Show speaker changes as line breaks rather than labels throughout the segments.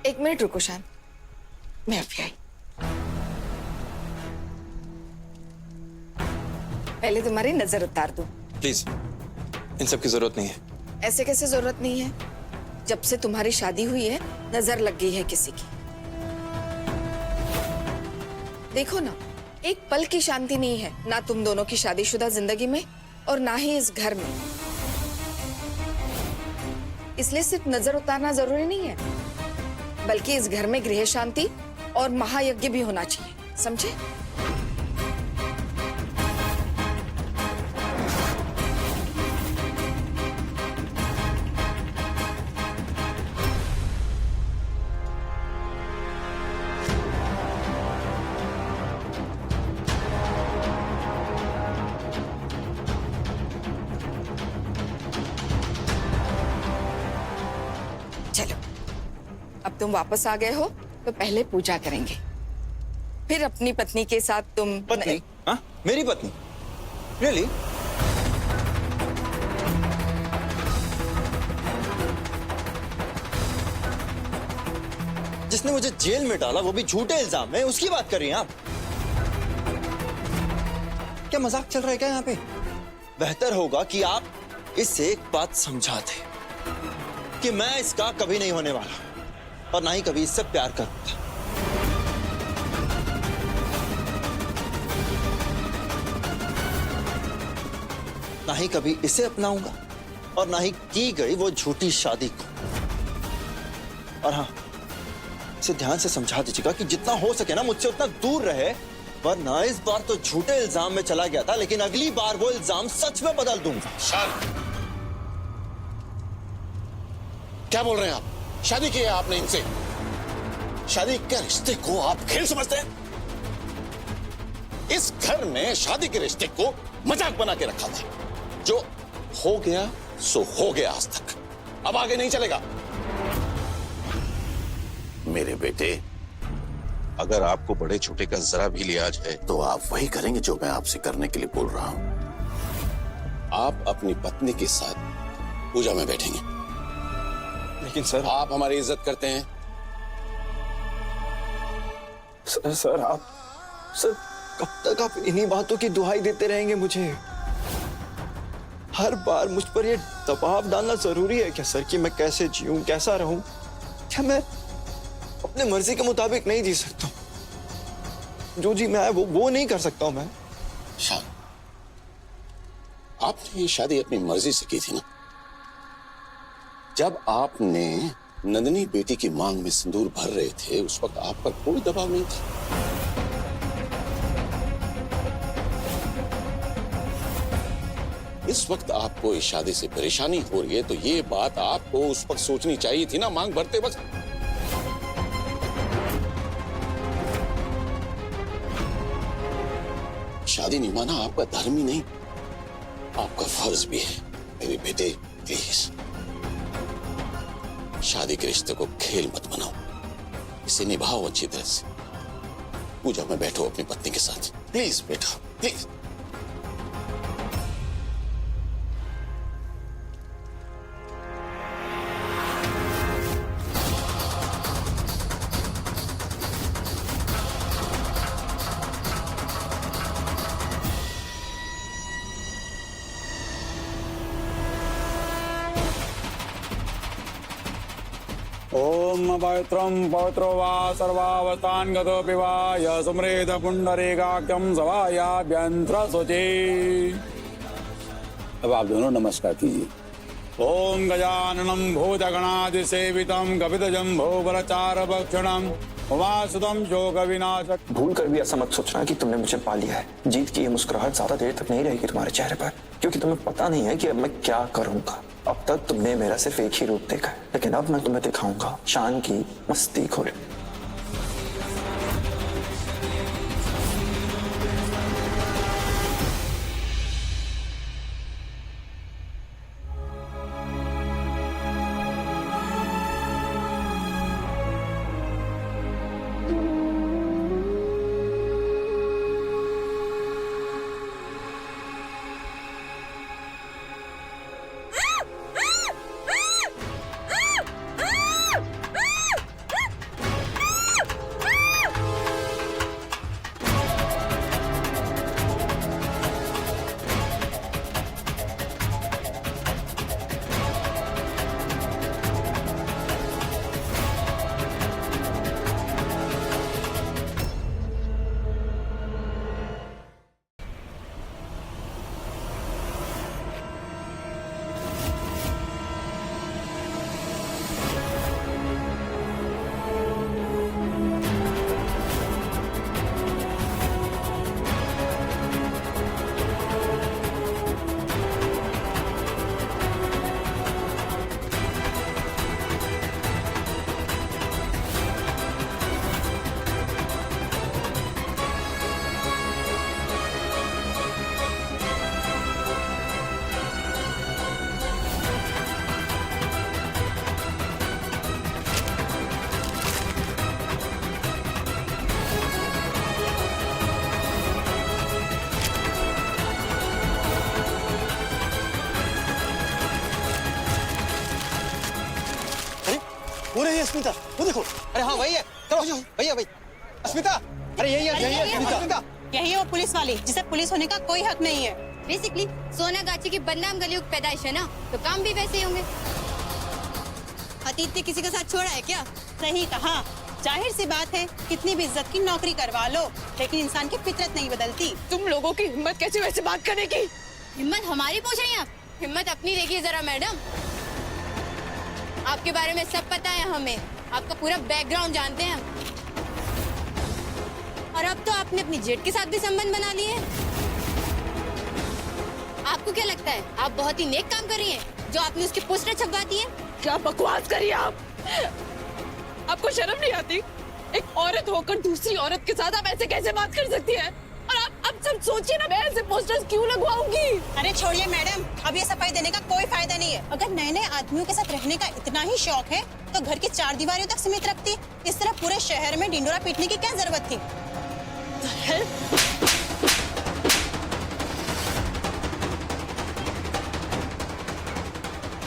एक मिनट रुको शान, मैं अभी आई। पहले तुम्हारी नजर उतार दूं।
प्लीज, इन सब की जरूरत नहीं है।
ऐसे कैसे जरूरत नहीं है? जब से तुम्हारी शादी हुई है नजर लग गई है किसी की। देखो ना, एक पल की शांति नहीं है ना तुम दोनों की शादीशुदा जिंदगी में और ना ही इस घर में। इसलिए सिर्फ नजर उतारना जरूरी नहीं है, बल्कि इस घर में गृह शांति और महायज्ञ भी होना चाहिए, समझे? चलो, अब तुम वापस आ गए हो तो पहले पूजा करेंगे, फिर अपनी पत्नी के साथ तुम।
पत्नी? हाँ, मेरी पत्नी? रियली? जिसने मुझे जेल में डाला वो भी झूठे इल्जाम में, उसकी बात कर रही हैं आप? क्या मजाक चल रहा है क्या यहाँ पे? बेहतर होगा कि आप इससे एक बात समझा दें कि मैं इसका कभी नहीं होने वाला और ना ही कभी इससे प्यार करूंगा। ना ही कभी इसे अपनाऊंगा और ना ही की गई वो झूठी शादी को। और हाँ, इसे ध्यान से समझा दीजिएगा कि जितना हो सके ना मुझसे उतना दूर रहे, वरना इस बार तो झूठे इल्जाम में चला गया था, लेकिन अगली बार वो इल्जाम सच में बदल दूंगा।
शान, क्या बोल रहे हैं आप? शादी की है आपने इनसे? शादी के रिश्ते को आप खेल समझते हैं? इस घर ने शादी के रिश्ते को मजाक बना के रखा था। जो हो गया सो हो गया आज तक, अब आगे नहीं चलेगा। मेरे बेटे, अगर आपको बड़े छोटे का जरा भी लिहाज है तो आप वही करेंगे जो मैं आपसे करने के लिए बोल रहा हूं। आप अपनी पत्नी के साथ पूजा में बैठेंगे।
लेकिन सर,
आप हमारी इज्जत करते हैं।
सर आप, सर कब तक आप इन्हीं बातों की दुहाई देते रहेंगे मुझे? हर बार मुझ पर ये दबाव डालना जरूरी है क्या सर कि मैं कैसे जीऊं, कैसा रहूं? क्या मैं अपने मर्जी के मुताबिक नहीं जी सकता? जो जी मैं वो नहीं कर सकता हूं मैं?
शान, आपने ये शादी अपनी मर्जी से की थी ना? जब आपने नंदिनी बेटी की मांग में सिंदूर भर रहे थे उस वक्त आप पर कोई दबाव नहीं था। इस वक्त आपको इस शादी से परेशानी हो रही है तो ये बात आपको उस वक्त सोचनी चाहिए थी ना, मांग भरते वक्त। शादी निभाना आपका धर्म ही नहीं, आपका फर्ज भी है। मेरे बेटे प्लीज, शादी के रिश्ते को खेल मत बनाओ, इसे निभाओ अच्छी तरह से। पूजा में बैठो अपनी पत्नी के साथ, प्लीज बेटा, प्लीज।
ओम पवित्रं पवित्रो वा सर्वावस्थान गतो पिवा य सुमृत पुंडरीकाक्षं सभायाभ्यंतर शुचि। अब आप दोनों नमस्कार कीजिए। ओम गजाननं भूतगणादिसेवितं कपितजम्भूफलचारुभक्षणं उमासुतं शोकविनाशक।
भूल कर भी ऐसा मत सोचना कि तुमने मुझे पा लिया है। जीत की ये मुस्कुराहट ज्यादा देर तक नहीं रहेगी तुम्हारे चेहरे पर, क्योंकि तुम्हें पता नहीं है कि अब मैं क्या करूंगा। अब तक तुमने मेरा सिर्फ एक ही रूप देखा है, लेकिन अब मैं तुम्हें दिखाऊंगा शान की मस्ती खोल।
वो रही अस्मिता, वो देखो।
अरे हाँ वही है, चलो भैया भाई अस्मिता, अरे यही है अस्मिता।
यही है वो पुलिस वाली जिसे पुलिस होने का कोई हक नहीं है।
बेसिकली सोना गाची की बदनाम गलियों की पैदाइश है ना, तो काम भी वैसे ही होंगे। अतीत ने किसी का साथ छोड़ा है क्या?
सही कहा। जाहिर सी बात है, कितनी भी इज्जत की नौकरी करवा लो, लेकिन इंसान की फितरत नहीं बदलती।
तुम लोगों की हिम्मत कैसे वैसे बात करने की?
हिम्मत हमारी पूछ रही हैं आप? हिम्मत अपनी देखिए जरा मैडम। आपके बारे में सब पता है हमें, आपका पूरा बैकग्राउंड जानते हैं हम। और अब तो आपने अपनी जेठ के साथ भी संबंध बना लिए हैं। आपको क्या लगता है आप बहुत ही नेक काम कर रही हैं जो आपने उसकी पोस्टर छपवा दी है?
क्या बकवास करिए आप? आपको शर्म नहीं आती? एक औरत होकर दूसरी औरत के साथ आप ऐसे कैसे बात कर सकती हैं? और आप अब सब सोचिए ना, मैं ऐसे पोस्टर्स क्यों लगवाऊंगी?
अरे छोड़िए मैडम, अब ये सफाई देने का कोई फायदा नहीं है। अगर नए नए आदमियों के साथ रहने का इतना ही शौक है तो घर की 4 दीवारों तक सीमित रखती। इस तरह पूरे शहर में ढिंडोरा पीटने की क्या जरूरत थी?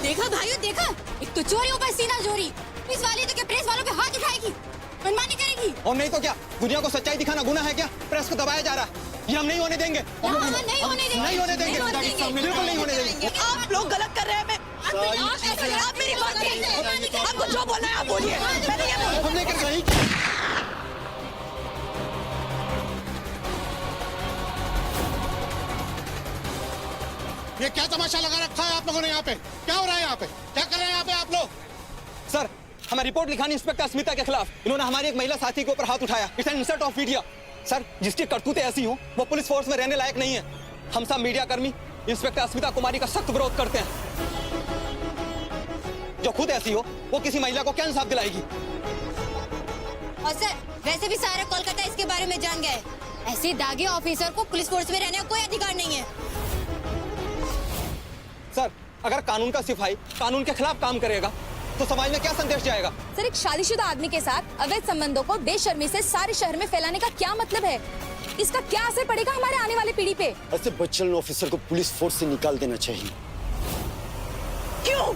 देखा भाइयों देखा, एक तो चोरी ऊपर सीना चोरी। पुलिस वाली तो क्या प्रेस वालों पे हाथ उठाएगी, मनमानी करेगी?
और नहीं तो क्या, दुनिया को सच्चाई दिखाना गुनाह है क्या? प्रेस को दबाया जा रहा है, ये हम नहीं होने देंगे।
हाँ, नहीं होने देंगे,
नहीं होने देंगे, बिल्कुल नहीं होने देंगे।
आप लोग गलत कर रहे हैं। आप मेरी बात कीजिए, आपको जो बोलना है आप बोलिए। मैंने ये बोला।
हमने कर रही
ये क्या तमाशा लगा रखा है आप लोगों ने यहाँ पे? क्या हो रहा है यहाँ पे? क्या कर रहे हैं यहाँ पे आप लोग?
सर, हमें रिपोर्ट लिखानी इंस्पेक्टर अस्मिता के खिलाफ। इन्होंने हमारी एक महिला साथी के ऊपर हाथ उठाया। It's an insult of media. Sir, जिसकी करतूतें ऐसी हो वो पुलिस फोर्स में रहने लायक नहीं है। हम सब मीडिया कर्मी इंस्पेक्टर अस्मिता कुमारी का सख्त विरोध करते हैं। जो खुद ऐसी हो वो किसी महिला को क्या इंसाफ दिलाएगी?
और सर, वैसे भी सारा कोलकाता इसके बारे में जान गया है। ऐसे दागी ऑफिसर को पुलिस फोर्स में रहने का कोई अधिकार नहीं है।
सर, अगर कानून का सिपाही कानून के खिलाफ काम करेगा तो समाज में क्या संदेश जाएगा?
सर, एक शादीशुदा आदमी के साथ अवैध संबंधों को बेशर्मी से सारे शहर में फैलाने का क्या मतलब है? इसका क्या असर पड़ेगा हमारे आने वाली पीढ़ी पे?
ऐसे बदचलन ऑफिसर को पुलिस फोर्स से निकाल देना चाहिए।
क्यों?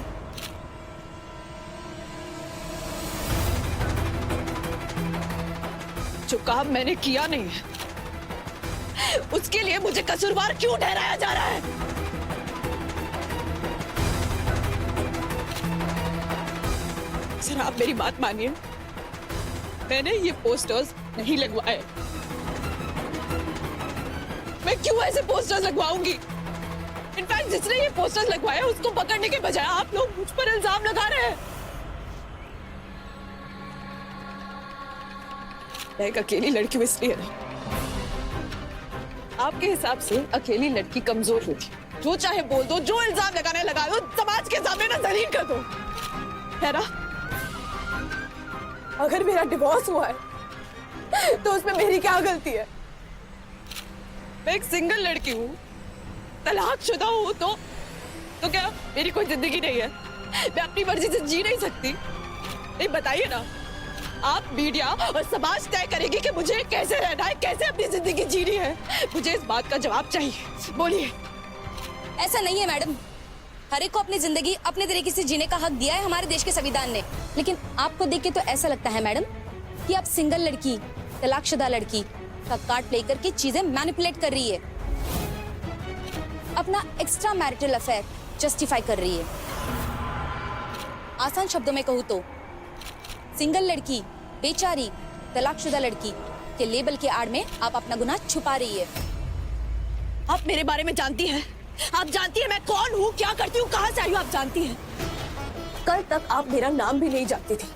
जो काम मैंने किया नहीं है उसके लिए मुझे कसूरवार क्यों ठहराया जा रहा है? सर, आप मेरी बात मानिए, मैंने ये पोस्टर्स नहीं लगवाए। मैं क्यों ऐसे पोस्टर्स लगवाऊंगी? इनफैक्ट जिसने ये पोस्टर्स लगवाए उसको पकड़ने के बजाय आप लोग मुझ पर इल्जाम लगा रहे हैं। मैं एक अकेली लड़की हूं इसलिए ना। आपके हिसाब से अकेली लड़की कमजोर होती, जो चाहे बोल दो, जो इल्जाम लगाना है लगा दो, समाज के सामने ना जलील कर दो, है ना? अगर मेरा डिवोर्स हुआ है तो उसमें मेरी क्या गलती है? मैं एक सिंगल लड़की हूँ, तलाकशुदा हूँ, तो क्या मेरी कोई जिंदगी नहीं है? मैं अपनी मर्जी से जी नहीं सकती? नहीं, बताइए ना। आप मीडिया और समाज तय करेगी कि मुझे कैसे रहना है, कैसे अपनी जिंदगी जीनी है। मुझे इस बात का जवाब चाहिए, बोलिए।
ऐसा नहीं है मैडम, हर एक को अपनी जिंदगी अपने तरीके से जीने का हक दिया है हमारे देश के संविधान ने। लेकिन आपको देख के तो ऐसा लगता है मैडम कि आप सिंगल लड़की, तलाकशुदा लड़की का कार्ड प्ले करके चीजें मैनिपुलेट कर रही है, अपना एक्स्ट्रा मैरिटल अफेयर जस्टिफाई कर रही है। आसान शब्दों में कहूँ तो सिंगल लड़की, बेचारी, तलाकशुदा लड़की के लेबल के आड़ में आप अपना गुनाह छुपा रही है।
आप मेरे बारे में जानती हैं? आप जानती हैं मैं कौन हूँ, क्या करती हूँ, कहाँ से आई हूँ? आप जानती हैं? कल तक आप मेरा नाम भी नहीं जानती थी,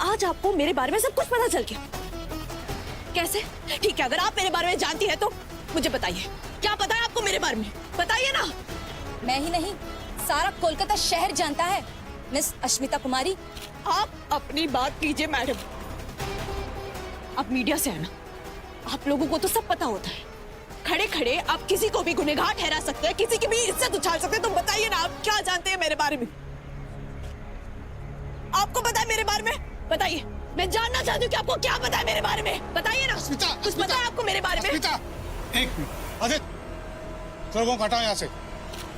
आज आपको मेरे बारे में सब कुछ पता चल गया। कैसे? ठीक है, अगर आप मेरे बारे में जानती हैं तो मुझे बताइए, क्या पता है आपको मेरे बारे में? बताइए ना।
मैं ही नहीं, सारा कोलकाता शहर जानता है मिस अस्मिता कुमारी।
आप अपनी बात कीजिए मैडम। आप मीडिया से है ना, आप लोगों को तो सब पता होता है। खड़े खड़े आप किसी को भी गुनहगार ठहरा सकते हैं, किसी की भी इज्जत उछाल सकते हैं। तो बताइए ना, आप क्या जानते हैं मेरे बारे में? आपको पता है मेरे बारे में? बताइए, मैं जानना चाहती हूँ कि आपको क्या पता है मेरे बारे में। बताइए ना, कुछ पता है आपको मेरे बारे में?
अस्मिता, एक मिनट, आदित्य, लोगों को हटाओ यहाँ से।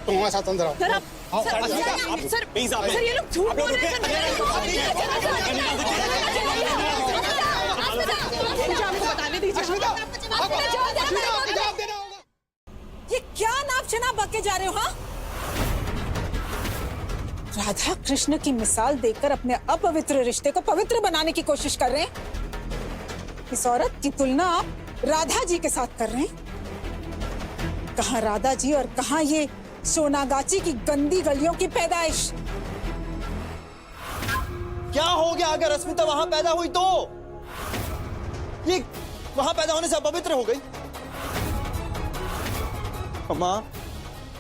तुम हमारे साथ अंदर आओ।
सर आप
आओ,
सर
साड़ी
सर
आप-
सर
प्लीज आप-
सर ये लोग झूठ बोल रहे हैं सर मुझे हमको बताने दीजिए
ये क्या नाप शनाप बके जा रहे हो? हाँ, राधा कृष्ण की मिसाल देकर अपने अपवित्र रिश्ते को पवित्र बनाने की कोशिश कर रहे हैं। इस औरत की तुलना आप राधा जी के साथ कर रहे हैं। कहाँ राधा जी और कहाँ ये सोनागाची की गंदी गलियों की पैदाइश।
क्या हो गया अगर अस्मिता वहां पैदा हुई तो? ये वहां पैदा होने से अपवित्र हो गई। अम्मा,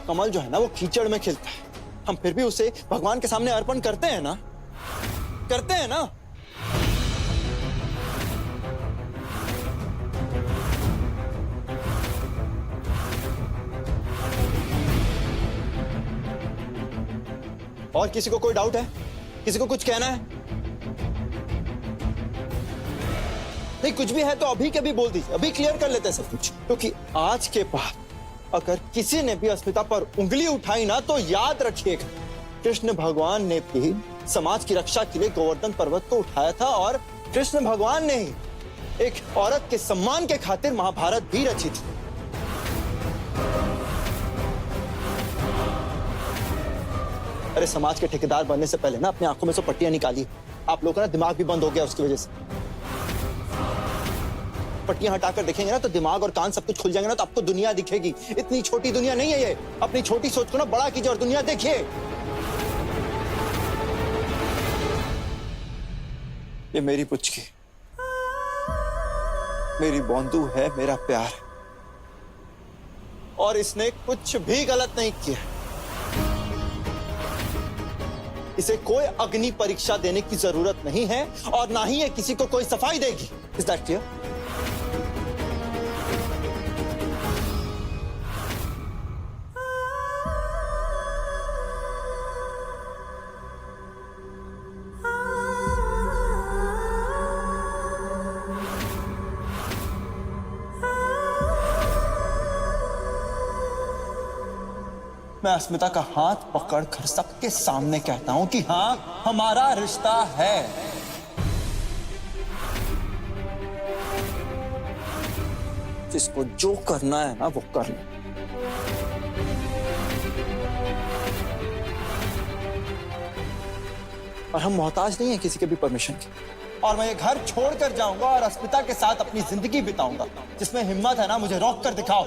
कमल जो है ना वो कीचड़ में खिलता है, हम फिर भी उसे भगवान के सामने अर्पण करते हैं ना, करते हैं ना। और किसी को कोई डाउट है? किसी को कुछ कहना है? नहीं, कुछ भी है तो अभी के भी बोल दीजिए, अभी क्लियर कर लेते हैं सब कुछ। क्योंकि आज के बाद अगर किसी ने भी अस्मिता पर उंगली उठाई ना तो याद रखिएगा, कृष्ण भगवान ने भी समाज की रक्षा के लिए गोवर्धन पर्वत को उठाया था और कृष्ण भगवान ने ही एक औरत के सम्मान के खातिर महाभारत भी रची थी। अरे समाज के ठेकेदार बनने से पहले ना अपनी आंखों में से पट्टियां निकाली। आप लोगों का ना दिमाग भी बंद हो गया उसकी वजह से। पट्टियां हटाकर देखेंगे ना तो दिमाग और कान सब कुछ खुल जाएंगे ना तो आपको दुनिया दिखेगी। इतनी छोटी दुनिया नहीं है ये। अपनी छोटी सोच को ना बड़ा कीजिए और दुनिया देखिए। ये मेरी पुचकी, मेरी बोंदू है, मेरा प्यार, और इसने कुछ भी गलत नहीं किया। इसे कोई अग्नि परीक्षा देने की जरूरत नहीं है और ना ही ये किसी को कोई सफाई देगी। Is that clear? मैं अस्मिता का हाथ पकड़कर सबके सामने कहता हूं कि हाँ, हमारा रिश्ता है। जिसको जो करना है ना वो कर लो। और हम मोहताज नहीं है किसी के भी परमिशन के। और मैं ये घर छोड़कर जाऊंगा और अस्मिता के साथ अपनी जिंदगी बिताऊंगा। जिसमें हिम्मत है ना मुझे रोक कर दिखाओ।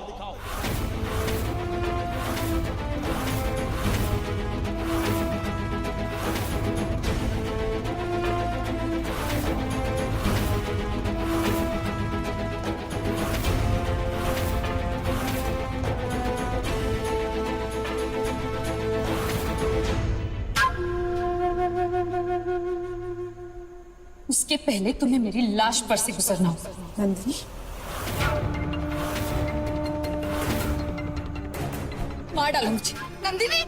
उसके पहले तुम्हें मेरी लाश पर से गुजरना होगा।
नंदिनी,
मार डालो मुझे। नंदिनी,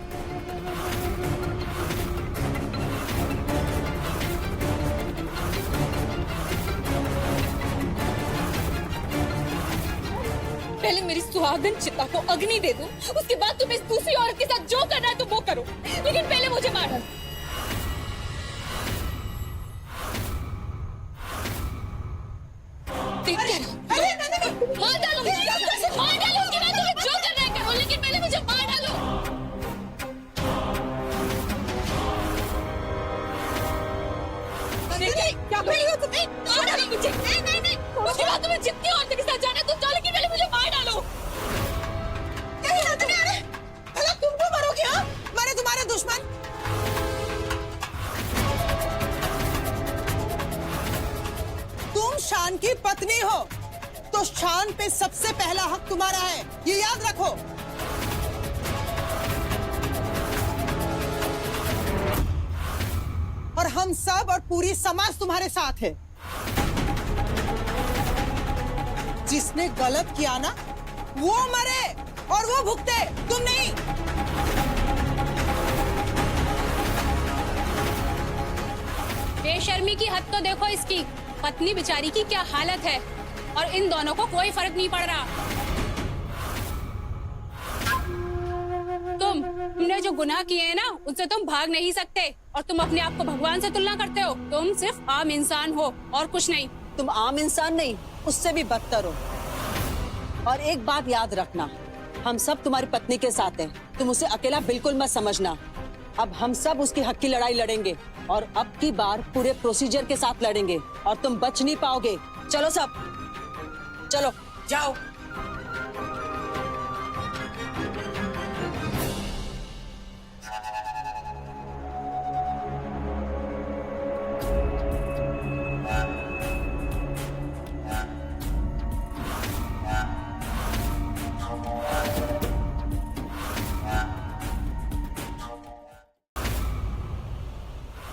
पहले मेरी सुहागन चिता को अग्नि दे दो, उसके बाद तुम इस दूसरी औरत के साथ जो करना है तो वो करो, लेकिन पहले मुझे मार डालो। मार डालो मुझे, मार डालो, उसके बाद तुम्हें जो करना है करो, लेकिन पहले मुझे मार डालो। क्या कर रही हो तुम? मार डालो मुझे। नहीं, उसके बाद तुम्हें जितनी औरतें के साथ जाना है तुम जाओ, लेकिन पहले मुझे मार डालो।
भला तुम क्यों मरोगे? हाँ, मारे तुम्हारे दुश्मन। तुम शान की पत्नी हो तो शान पे सबसे पहला हक तुम्हारा है, ये याद रखो। और हम सब और पूरी समाज तुम्हारे साथ है। जिसने गलत किया ना वो मरे और वो भुगते, तुम नहीं।
बेशर्मी की हद तो देखो इसकी। पत्नी बेचारी की क्या हालत है और इन दोनों को कोई फर्क नहीं पड़ रहा। तुम जो गुनाह किए हैं ना उनसे तुम भाग नहीं सकते, और तुम अपने आप को भगवान से तुलना करते हो। तुम सिर्फ आम इंसान हो और कुछ नहीं।
तुम आम इंसान नहीं, उससे भी बदतर हो। और एक बात याद रखना, हम सब तुम्हारी पत्नी के साथ हैं। तुम उसे अकेला बिल्कुल मत समझना। अब हम सब उसकी हक की लड़ाई लड़ेंगे, और अब की बार पूरे प्रोसीजर के साथ लड़ेंगे, और तुम बच नहीं पाओगे। चलो सब, चलो जाओ।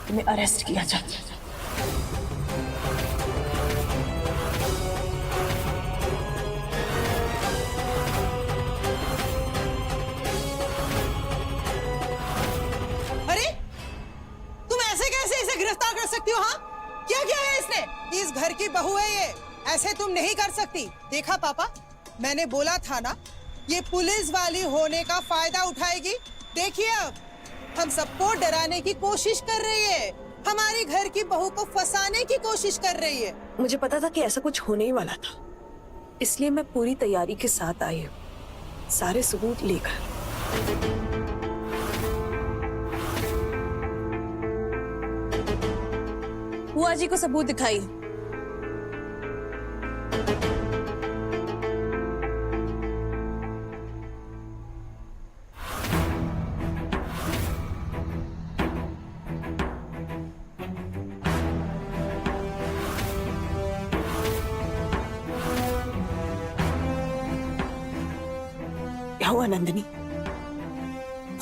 तुम्हें अरेस्ट किया जाता है।
अरे तुम ऐसे कैसे इसे गिरफ्तार कर सकती हो? हाँ, क्या किया है इसने? इस घर की बहू है ये, ऐसे तुम नहीं कर सकती। देखा पापा, मैंने बोला था ना, ये पुलिस वाली होने का फायदा उठाएगी। देखिए अब हम सबको डराने की कोशिश कर रही है, हमारी घर की बहू को फंसाने की कोशिश कर रही है।
मुझे पता था कि ऐसा कुछ होने ही वाला था, इसलिए मैं पूरी तैयारी के साथ आई हूँ, सारे सबूत लेकर। बुआ जी को सबूत दिखाइए। क्या हुआ नंदिनी?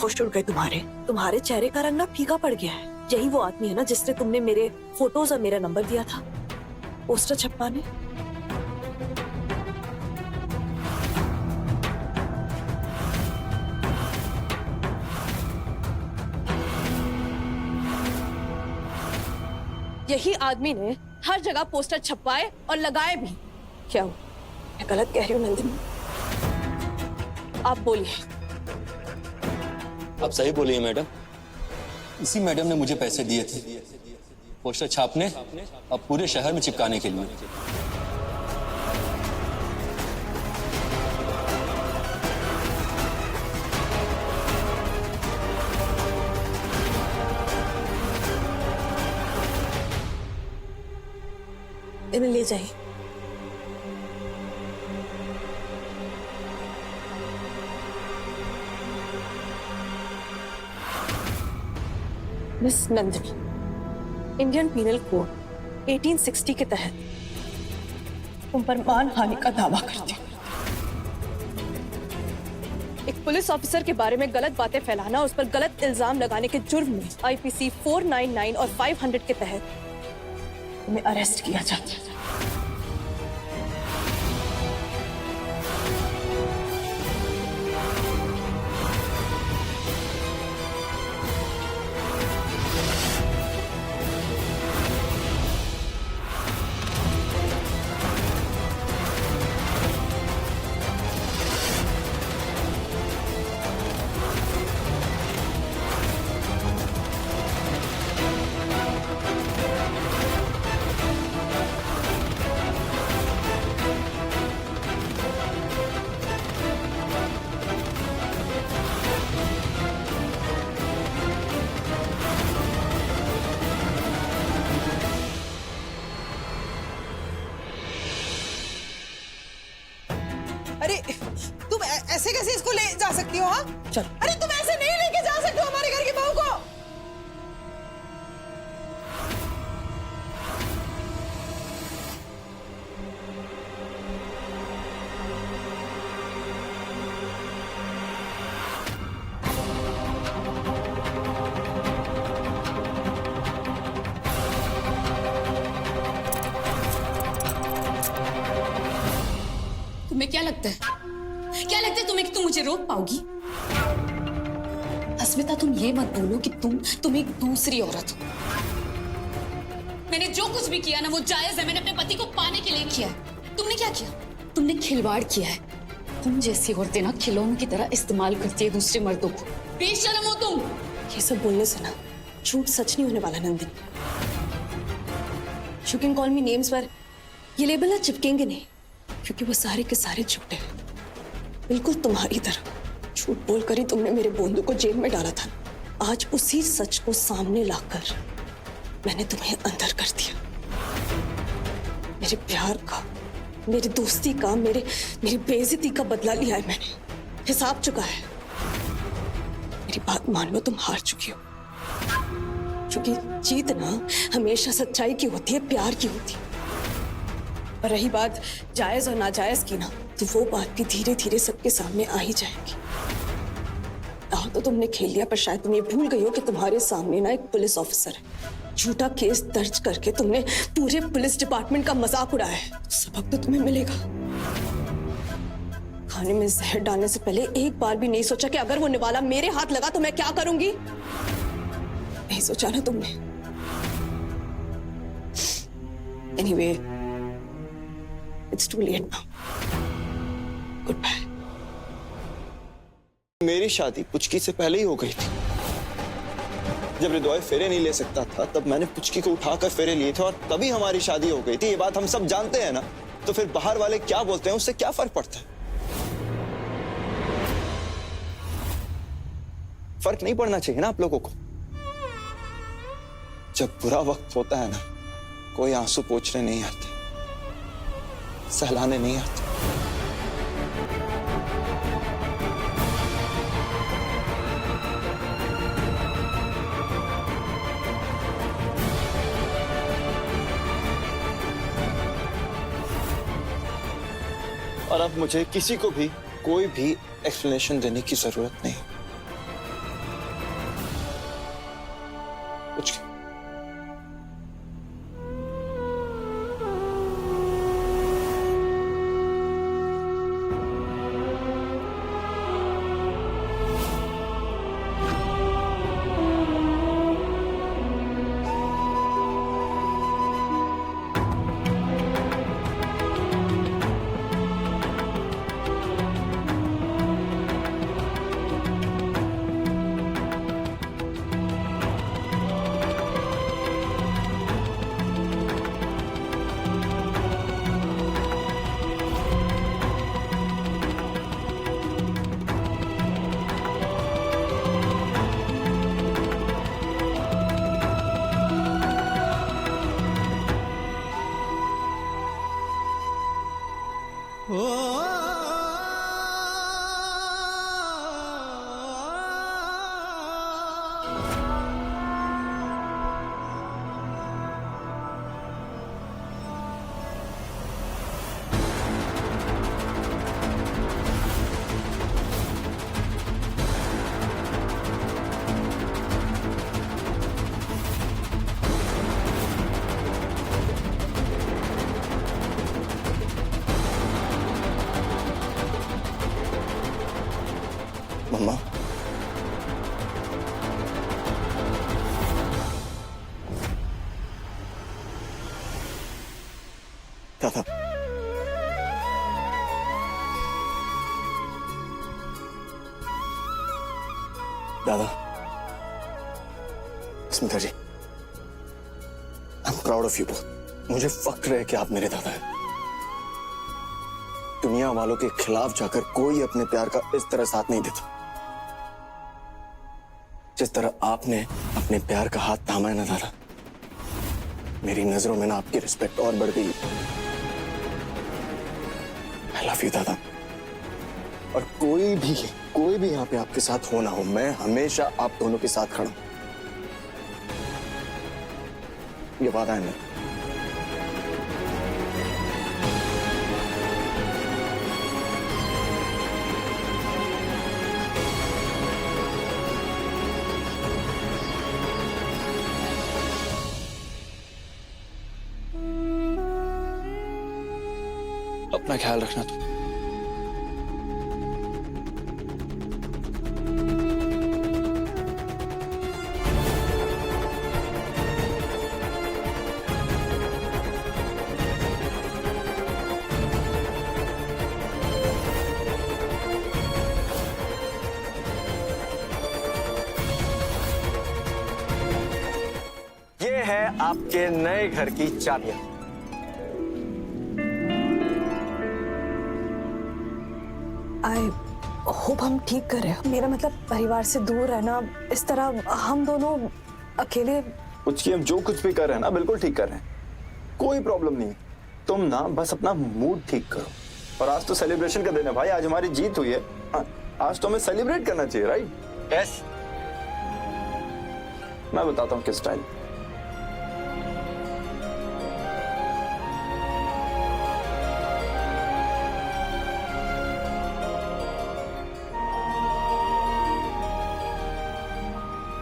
होश उड़ गए तुम्हारे चेहरे का रंग ना फीका पड़ गया है। यही वो आदमी है ना जिसने तुमने मेरे फोटोज और मेरा नंबर दिया था पोस्टर छपवाने? यही आदमी ने हर जगह पोस्टर छपवाए और लगाए भी। क्या हुआ? मैं गलत कह रही हूँ नंदिनी? आप बोलिए।
आप सही बोलिए मैडम, इसी मैडम ने मुझे पैसे दिए थे पोस्टर छापने और पूरे शहर में चिपकाने के लिए।
इन्हें ले जाइए। Miss Nandini, Indian penal code 1860 के तहत तुम पर मानहानि का दावा करती हूँ। एक पुलिस ऑफिसर के बारे में गलत बातें फैलाना, उस पर गलत इल्जाम लगाने के जुर्म में IPC 499 और 500 के तहत तुम्हें अरेस्ट किया जाता है।
अरे तुम ऐसे कैसे इसको ले जा सकती हो? हाँ
चलो।
अरे तुम ऐसे नहीं लेके जा सकते हो हमारे घर की बहू को।
तुम्हें क्या लगता है तुम्हें कि तुम मुझे रोक पाओगी? अस्मिता, तुम ये मत बोलो कि तुम एक दूसरी औरत हो। मैंने जो कुछ भी किया ना वो जायज है। मैंने अपने पति को पाने के लिए किया है। तुमने क्या किया? तुमने खिलवाड़ किया है। तुम जैसी औरतें ना खिलौनों की तरह इस्तेमाल करती है दूसरे मर्दों को। बेशरम हो तुम।
ये सब बोलने से ना झूठ सच नहीं होने वाला Nandini. You can call me names पर ये लेबल ना चिपकेंगे नहीं, क्योंकि वो सारे के सारे झूठे हैं, बिल्कुल तुम्हारी तरह। झूठ बोलकर ही तुमने मेरे बोंदू को जेल में डाला था। आज उसी सच को सामने लाकर मैंने तुम्हें अंदर कर दिया। मेरे प्यार का, मेरी दोस्ती का, मेरी बेइज्जती का बदला लिया है मैंने। हिसाब चुका है। मेरी बात मान लो, तुम हार चुकी हो। क्योंकि जीतना हमेशा सच्चाई की होती है, प्यार की होती है। और रही बात जायज और नाजायज की ना, तो वो बात भी धीरे धीरे सबके सामने आ ही जाएगी। दाव तो तुमने खेल लिया, पर शायद तुम ये भूल गई हो कि तुम्हारे सामने ना एक पुलिस ऑफिसर है। झूठा केस दर्ज करके तुमने पूरे पुलिस डिपार्टमेंट का मजाक उड़ाया है। सबक तो तुम्हें मिलेगा। खाने में जहर डालने से पहले एक बार भी नहीं सोचा कि अगर वो निवाला मेरे हाथ लगा तो मैं क्या करूंगी? नहीं सोचा ना तुमने। Anyway, it's too late now. Goodbye.
मेरी शादी पुचकी से पहले ही हो गई थी। जब हृदय फेरे नहीं ले सकता था, तब मैंने पुचकी को उठाकर फेरे लिए थे, और तभी हमारी शादी हो गई थी। ये बात हम सब जानते हैं ना। तो फिर बाहर वाले क्या बोलते हैं, उससे क्या फर्क पड़ता है? फर्क नहीं पड़ना चाहिए ना आप लोगों को। जब बुरा वक्त होता है ना, कोई आंसू पोंछने नहीं आते, सहलाने नहीं आते। और अब मुझे किसी को भी कोई भी एक्सप्लेनेशन देने की जरूरत नहीं। कुछ मम्मा, दादा, दादा, Smita ji, I am proud of you both. मुझे फक्र है कि आप मेरे दादा हैं। दुनिया वालों के खिलाफ जाकर कोई अपने प्यार का इस तरह साथ नहीं देता जिस तरह आपने अपने प्यार का हाथ थामा है ना दादा। मेरी नजरों में ना आपकी रिस्पेक्ट और बढ़ गई। आई लव यू दादा। और कोई भी यहाँ पे आपके साथ हो ना हो, मैं हमेशा आप दोनों के साथ खड़ा हूं। ये वादा है मेरा। अपना ख्याल रखना तुम।
है आपके नए घर की चाबियां।
आई होप हम ठीक कर रहे हैं। मेरा मतलब परिवार से दूर रहना, इस तरह हम दोनों अकेले।
कुछ हम जो कुछ भी कर रहे हैं ना बिल्कुल ठीक कर रहे हैं, कोई प्रॉब्लम नहीं है। तुम ना बस अपना मूड ठीक करो। और आज तो सेलिब्रेशन का दिन है भाई, आज हमारी जीत हुई है। आज तो हमें सेलिब्रेट करना चाहिए, राइट?
यस।
मैं बताता हूँ किस स्टाइल।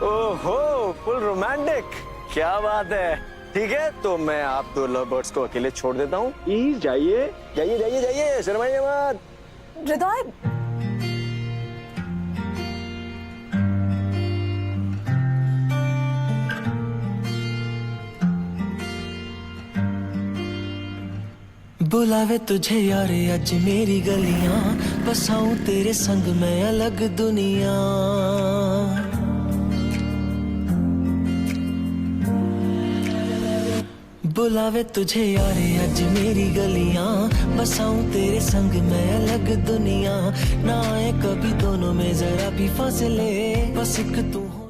ओहो, फुल रोमांटिक, क्या बात है। ठीक है, तो मैं आप दो लव बर्ड्स को अकेले छोड़ देता हूँ। प्लीज जाइए जाइए जाइए जाइए, शर्माइए मत।
हृदय,
बुलावे तुझे यारे अज मेरी गलियां, बसाऊं तेरे संग मैं अलग दुनिया। बुलावे तुझे यारे अज मेरी गलियां, बसाऊं तेरे संग मैं अलग दुनिया। ना आए कभी दोनों में जरा भी फासले, बस एक तू हो।